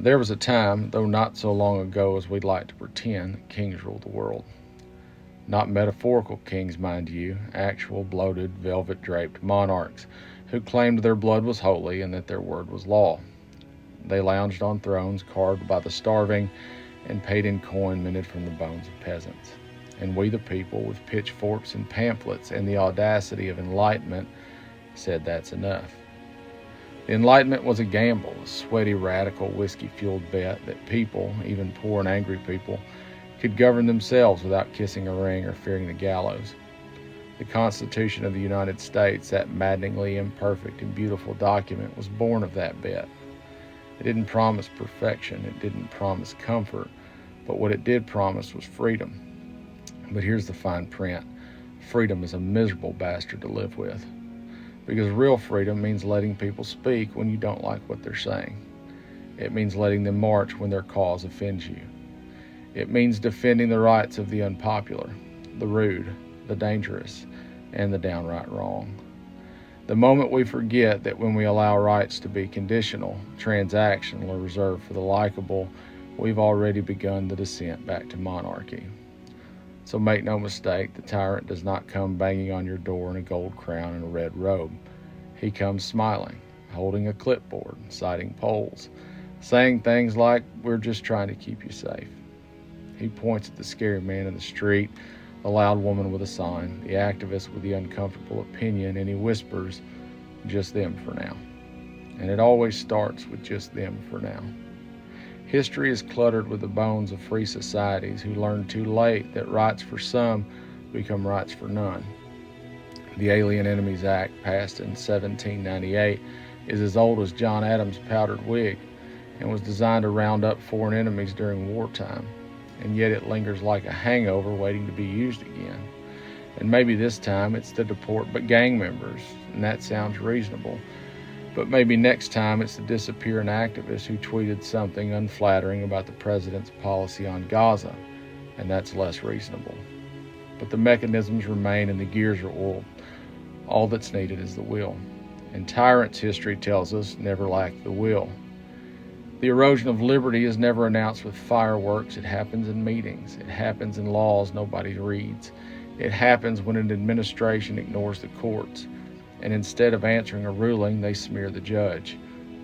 There was a time, though not so long ago as we'd like to pretend, kings ruled the world. Not metaphorical kings, mind you, actual bloated, velvet draped monarchs who claimed their blood was holy and that their word was law. They lounged on thrones carved by the starving and paid in coin minted from the bones of peasants. And we, the people, with pitchforks and pamphlets and the audacity of enlightenment, said that's enough. The Enlightenment was a gamble, a sweaty, radical, whiskey-fueled bet that people, even poor and angry people, could govern themselves without kissing a ring or fearing the gallows. The Constitution of the United States, that maddeningly imperfect and beautiful document, was born of that bet. It didn't promise perfection, it didn't promise comfort, but what it did promise was freedom. But here's the fine print. Freedom is a miserable bastard to live with. Because real freedom means letting people speak when you don't like what they're saying. It means letting them march when their cause offends you. It means defending the rights of the unpopular, the rude, the dangerous, and the downright wrong. The moment we forget that when we allow rights to be conditional, transactional, or reserved for the likable, we've already begun the descent back to monarchy. So make no mistake, the tyrant does not come banging on your door in a gold crown and a red robe. He comes smiling, holding a clipboard, citing polls, saying things like, "We're just trying to keep you safe." He points at the scary man in the street, the loud woman with a sign, the activist with the uncomfortable opinion, and he whispers, "Just them for now." And it always starts with just them for now. History is cluttered with the bones of free societies who learned too late that rights for some become rights for none. The Alien Enemies Act, passed in 1798, is as old as John Adams' powdered wig and was designed to round up foreign enemies during wartime. And yet it lingers like a hangover waiting to be used again. And maybe this time it's to deport but gang members, and that sounds reasonable. But maybe next time it's to disappear an activist who tweeted something unflattering about the president's policy on Gaza, and that's less reasonable. But the mechanisms remain and the gears are oiled. All that's needed is the will. And tyrants, history tells us, never lack the will. The erosion of liberty is never announced with fireworks. It happens in meetings. It happens in laws nobody reads. It happens when an administration ignores the courts. And instead of answering a ruling, they smear the judge,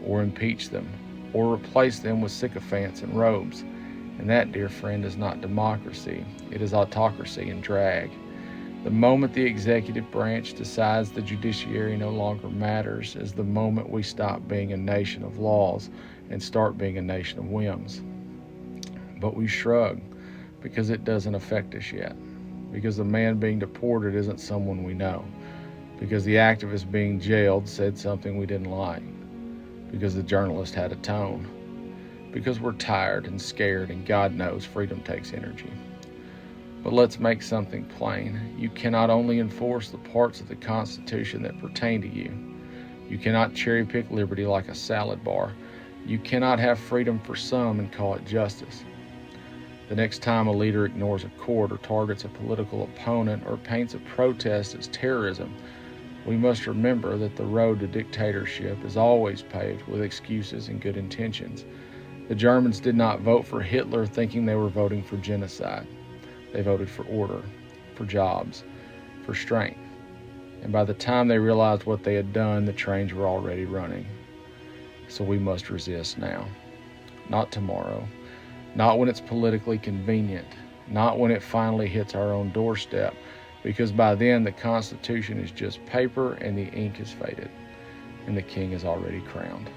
or impeach them, or replace them with sycophants in robes. And that, dear friend, is not democracy. It is autocracy in drag. The moment the executive branch decides the judiciary no longer matters is the moment we stop being a nation of laws and start being a nation of whims. But we shrug, because it doesn't affect us yet. Because the man being deported isn't someone we know. Because the activist being jailed said something we didn't like. Because the journalist had a tone. Because we're tired and scared, and God knows freedom takes energy. But let's make something plain. You cannot only enforce the parts of the Constitution that pertain to you. You cannot cherry-pick liberty like a salad bar. You cannot have freedom for some and call it justice. The next time a leader ignores a court or targets a political opponent or paints a protest as terrorism, we must remember that the road to dictatorship is always paved with excuses and good intentions. The Germans did not vote for Hitler thinking they were voting for genocide. They voted for order, for jobs, for strength. And by the time they realized what they had done, the trains were already running. So we must resist now. Not tomorrow. Not when it's politically convenient. Not when it finally hits our own doorstep. Because by then the Constitution is just paper and the ink is faded. And the king is already crowned.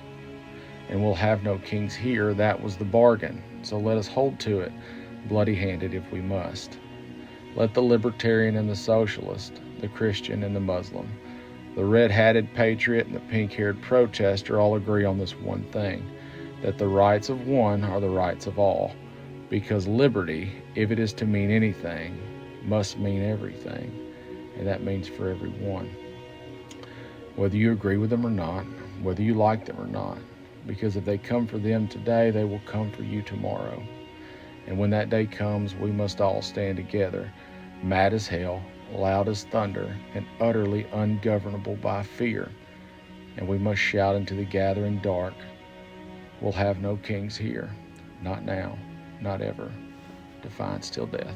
And we'll have no kings here. That was the bargain. So let us hold to it, bloody-handed if we must. Let the libertarian and the socialist, the Christian and the Muslim, the red-hatted patriot and the pink-haired protester all agree on this one thing, that the rights of one are the rights of all, because liberty, if it is to mean anything, must mean everything, and that means for everyone. Whether you agree with them or not, whether you like them or not, because if they come for them today, they will come for you tomorrow. And when that day comes, we must all stand together, mad as hell, loud as thunder, and utterly ungovernable by fear. And we must shout into the gathering dark, We'll have no kings here. Not now, not ever. Defiance till death.